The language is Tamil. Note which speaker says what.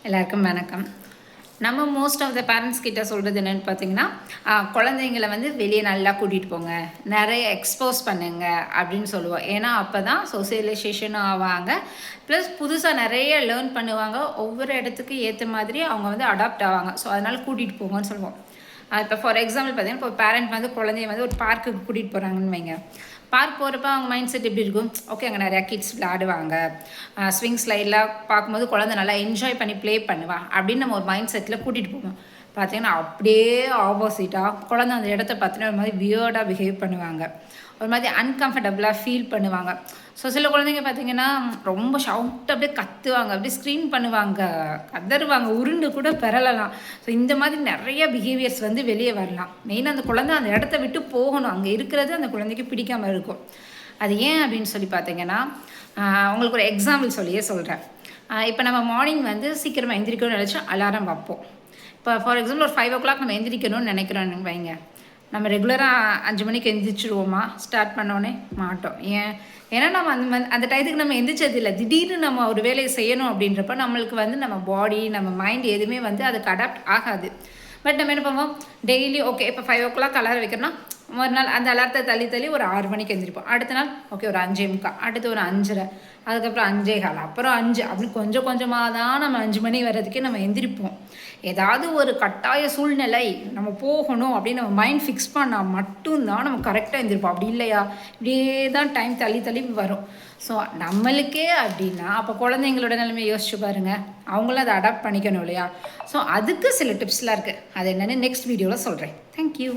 Speaker 1: எல்லாருக்கும் வணக்கம். நம்ம மோஸ்ட் ஆஃப் த பேரண்ட்ஸ் கிட்ட சொல்கிறது என்னென்னு பார்த்தீங்கன்னா, குழந்தைங்கள வந்து வெளியே நல்லா கூட்டிகிட்டு போங்க, நிறைய எக்ஸ்போஸ் பண்ணுங்க அப்படின்னு சொல்லுவோம். ஏன்னா அப்போ தான் சோசியலைசேஷனும் ஆவாங்க, ப்ளஸ் புதுசாக நிறைய லேர்ன் பண்ணுவாங்க. ஒவ்வொரு இடத்துக்கு ஏற்ற மாதிரி அவங்க வந்து அடாப்ட் ஆவாங்க. ஸோ அதனால் கூட்டிகிட்டு போங்கன்னு சொல்லுவோம். இப்போ ஃபார் எக்ஸாம்பிள் பார்த்தீங்கன்னா, இப்போ பேரண்ட் வந்து குழந்தைய வந்து ஒரு பார்க்குக்கு கூட்டிகிட்டு போகிறாங்கன்னு வைங்க. பார்க் போகிறப்ப அவங்க மைண்ட் செட் எப்படி இருக்கும்? ஓகே, அங்கே நிறையா கிட்ஸ் விளையாடுவாங்க, ஸ்விங் ஸ்லைடெலாம் பார்க்கும்போது குழந்தை நல்லா என்ஜாய் பண்ணி ப்ளே பண்ணுவா அப்படின்னு நம்ம ஒரு மைண்ட் செட்டில் கூட்டிகிட்டு போவோம். பார்த்தீங்கன்னா அப்படியே ஆப்போசிட்டாக குழந்தை அந்த இடத்த பார்த்தீங்கன்னா ஒரு மாதிரி வியர்டாக பிஹேவ் பண்ணுவாங்க, ஒரு மாதிரி அன்கம்ஃபர்டபுளாக ஃபீல் பண்ணுவாங்க. ஸோ சில குழந்தைங்க பார்த்தீங்கன்னா ரொம்ப ஷவுட் அப்படியே கத்துவாங்க, அப்படியே ஸ்க்ரீன் பண்ணுவாங்க, கதறுவாங்க, உருண்டு கூட பெறலாம். ஸோ இந்த மாதிரி நிறைய பிஹேவியர்ஸ் வந்து வெளியே வரலாம். மெயினாக அந்த குழந்தை அந்த இடத்த விட்டு போகணும், அங்கே இருக்கிறது அந்த குழந்தைக்கு பிடிக்காமல் இருக்கும். அது ஏன் அப்படின்னு சொல்லி பார்த்தீங்கன்னா, உங்களுக்கு ஒரு எக்ஸாம்பிள் சொல்லியே சொல்கிறேன். இப்போ நம்ம மார்னிங் வந்து சீக்கிரமாக எந்திரிக்கணும்னு நினச்சா அலாரம் வைப்போம். இப்போ ஃபார் எக்ஸாம்பிள் ஒரு 5 o'clock நம்ம எந்திரிக்கணும்னு நினைக்கிறோன்னு வைங்க. நம்ம ரெகுலராக 5 மணிக்கு எந்திரிச்சிடுவோமா? ஸ்டார்ட் பண்ணோன்னே மாட்டோம். ஏன்னா நம்ம அந்த டயத்துக்கு நம்ம எந்திரிச்சது இல்லை. திடீர்னு நம்ம ஒரு வேலையை செய்யணும் அப்படின்றப்ப நம்மளுக்கு வந்து நம்ம பாடி, நம்ம மைண்ட் எதுவுமே வந்து அதுக்கு அடாப்ட் ஆகாது. பட் நம்ம என்ன பண்ணுவோம், டெய்லி ஓகே இப்போ 5 o'clock அலாரம் வைக்கிறோன்னா மறுநாள் அந்த அலாரத்தை தள்ளி ஒரு 6 மணிக்கு எழுந்திரிப்போம். அடுத்த நாள் ஓகே ஒரு 5:45, அடுத்து ஒரு 5:30, அதுக்கப்புறம் 5:15, அப்புறம் 5 அப்படின்னு கொஞ்சம் கொஞ்சமாக தான் நம்ம 5 மணி வர்றதுக்கே நம்ம எந்திரிப்போம். ஏதாவது ஒரு கட்டாய சூழ்நிலை நம்ம போகணும் அப்படின்னு நம்ம மைண்ட் ஃபிக்ஸ் பண்ணால் மட்டும்தான் நம்ம கரெக்டாக எழுந்திருப்போம். அப்படி இல்லையா, இப்படியே தான் டைம் தள்ளி வரும். ஸோ நம்மளுக்கே அப்படின்னா அப்போ குழந்தைங்களோட நிலைமையை யோசிச்சு பாருங்கள், அவங்களும் அதை அடாப்ட் பண்ணிக்கணும் இல்லையா? ஸோ அதுக்கு சில டிப்ஸ்லாம் இருக்குது. அது என்னென்னு நெக்ஸ்ட் வீடியோவில் சொல்கிறேன். தேங்க்யூ.